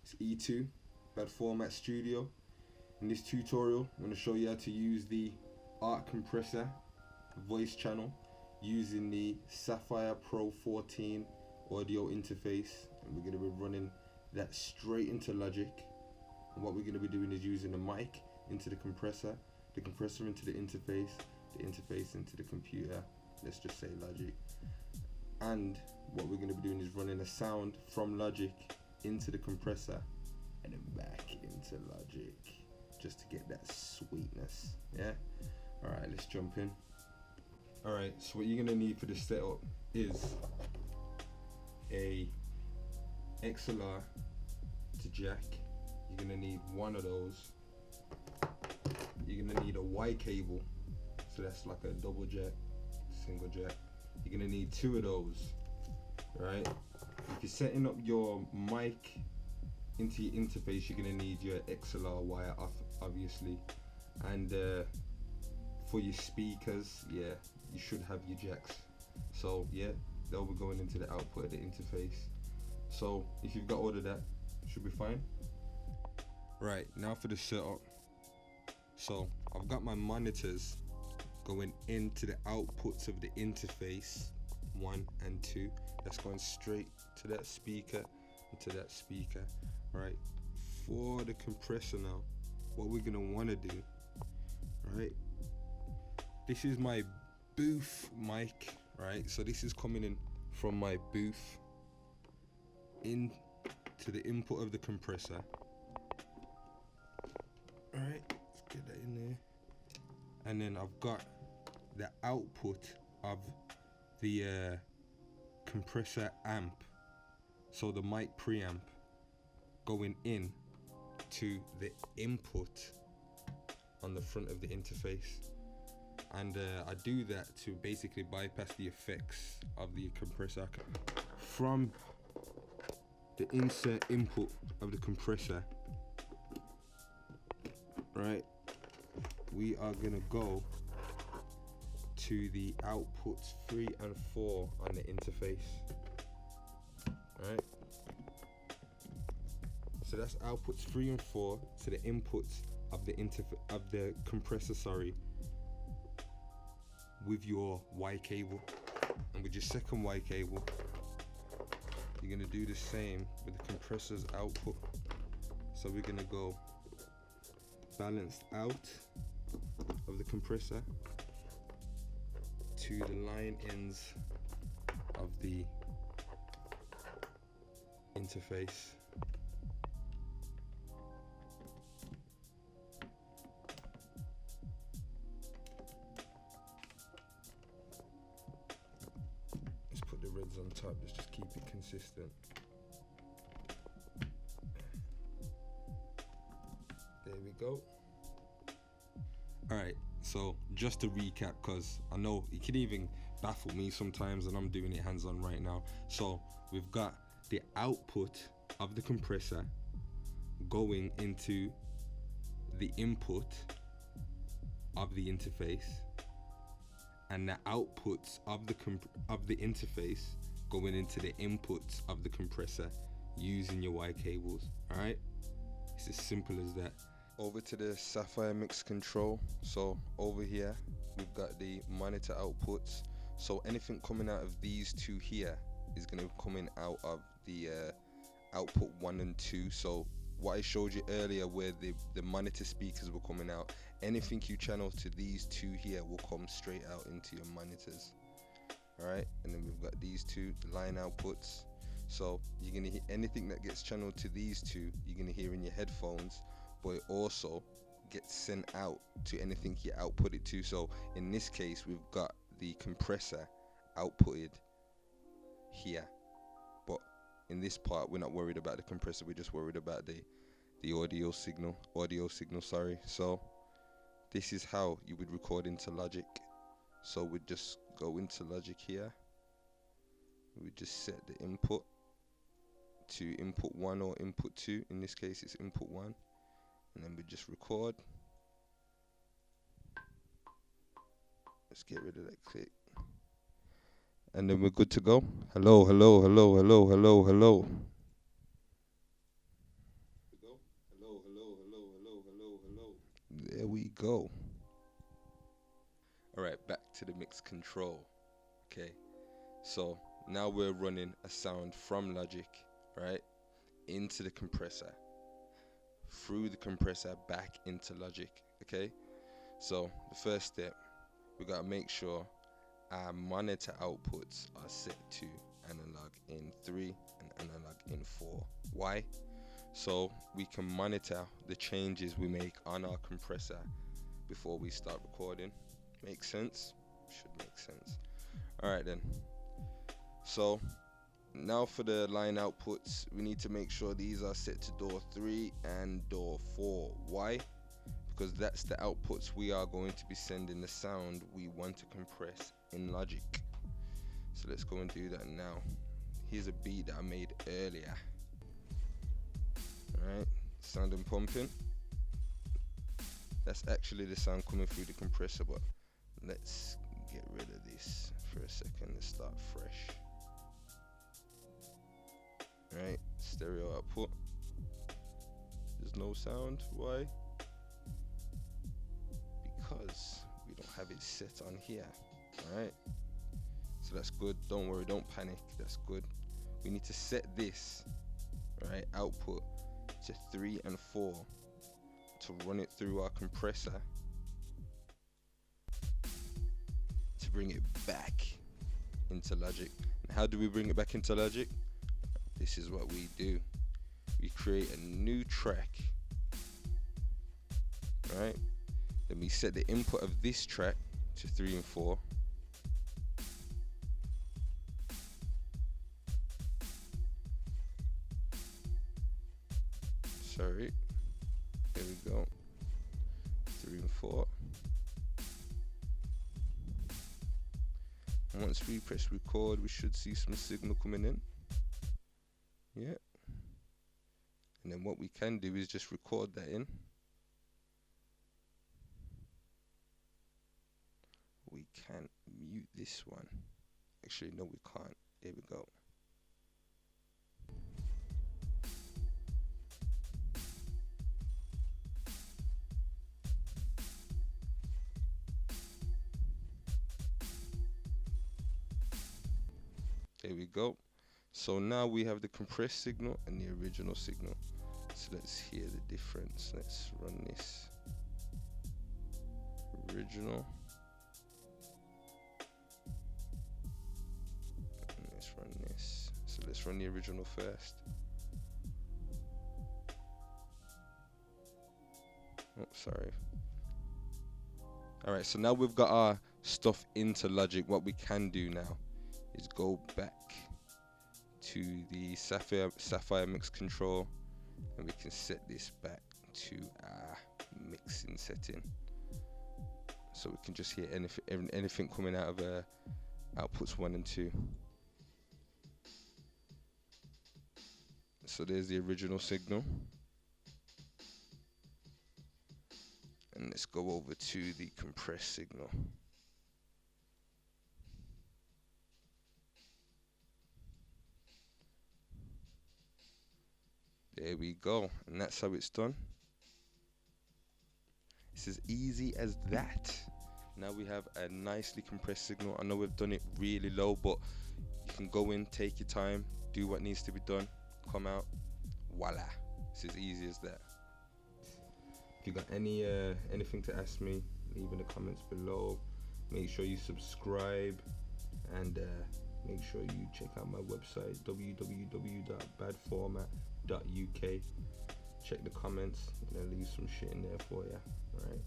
It's E2 Bad Format Studio. In this tutorial, I'm going to show you how to use the Art Compressor voice channel using the Sapphire Pro 14 audio interface, and we're going to be running that straight into Logic. And what we're going to be doing is using the mic into the compressor into the interface into the computer, let's just say Logic. And what we're going to be doing is running a sound from Logic into the compressor and then back into Logic, just to get that sweetness. Yeah. All right, let's jump in. All right, so what you're gonna need for this setup is a XLR to jack. You're gonna need one of those. You're gonna need a Y cable, so that's like a double jack, single jack. You're gonna need two of those. Right? If you're setting up your mic into your interface, you're gonna need your XLR wire, obviously, and for your speakers, yeah, you should have your jacks. So yeah, they'll be going into the output of the interface. So if you've got all of that, should be fine. Right, now for the setup. So I've got my monitors going into the outputs of the interface 1 and 2. That's going straight to that speaker and to that speaker. Right, for the compressor now, what we're gonna want to do, right, this is my booth mic, right? So this is coming in from my booth in to the input of the compressor. All right, let's get that in there. And then I've got the output of the compressor amp, so the mic preamp, going in to the input on the front of the interface. And I do that to basically bypass the effects of the compressor. From the insert input of the compressor, right, we are gonna go to the outputs 3 and 4 on the interface. Right, so that's outputs 3 and 4 to the inputs of the compressor, sorry, with your Y cable. And with your second Y cable, you're gonna do the same with the compressor's output. So we're gonna go balanced out of the compressor to the line ends of the interface. Let's put the reds on top, let's just keep it consistent. There we go. Alright, so just to recap, because I know it can even baffle me sometimes and I'm doing it hands-on right now. So we've got the output of the compressor going into the input of the interface, and the outputs of the interface going into the inputs of the compressor using your Y cables. Alright, it's as simple as that. Over to the Sapphire mix control. So over here we've got the monitor outputs, so anything coming out of these two here is going to be coming out of the output 1 and 2. So what I showed you earlier where the monitor speakers were coming out, anything you channel to these two here will come straight out into your monitors. Alright, and then we've got these two, the line outputs. So you're going to hear anything that gets channeled to these two, you're going to hear in your headphones, but it also gets sent out to anything you output it to. So in this case, we've got the compressor outputted here, but in this part we're not worried about the compressor, we're just worried about the audio signal, sorry. So this is how you would record into Logic. So we'd just go into Logic here, we just set the input to input 1 or input 2, in this case it's input 1, and then we just record. Let's get rid of that click, and then we're good to go. Hello, hello, hello, hello, hello, hello. go. Alright, back to the mix control. Okay, so now we're running a sound from Logic, right, into the compressor, through the compressor back into Logic. Okay, so the first step, we gotta make sure our monitor outputs are set to analog in 3 and analog in 4. Why? So we can monitor the changes we make on our compressor before we start recording. Make sense? Should make sense. Alright then. So now for the line outputs, we need to make sure these are set to DAW 3 and DAW 4. Why? Because that's the outputs we are going to be sending the sound we want to compress in Logic. So let's go and do that now. Here's a beat that I made earlier. Alright, sound and pumping. That's actually the sound coming through the compressor, but let's get rid of this for a second. Let's start fresh. Right, stereo output. There's no sound. Why? Because we don't have it set on here. Alright, so that's good. Don't worry, don't panic. That's good. We need to set this, right, output to 3 and 4 to run it through our compressor to bring it back into Logic. And how do we bring it back into Logic? This is what we do. We create a new track, right? Then we set the input of this track to 3 and 4. Sorry, there we go. 3 and 4. And once we press record, we should see some signal coming in. Yeah. And then what we can do is just record that in. We can mute this one. Actually, no, we can't. Here we go. There we go. So now we have the compressed signal and the original signal. So let's hear the difference. Let's run this. Original. And let's run this. So let's run the original first. Oh, sorry. Alright, so now we've got our stuff into Logic. What we can do now is go back to the Sapphire mix control, and we can set this back to our mixing setting, so we can just hear anything coming out of outputs 1 and 2. So there's the original signal, and let's go over to the compressed signal. There we go, and that's how it's done. It's as easy as that. Now we have a nicely compressed signal. I know we've done it really low, but you can go in, take your time, do what needs to be done, come out, voila. It's as easy as that. If you got anything to ask me, leave in the comments below. Make sure you subscribe, and make sure you check out my website, www.badformat.uk. Check the comments. I'm gonna leave some shit in there for you. All right.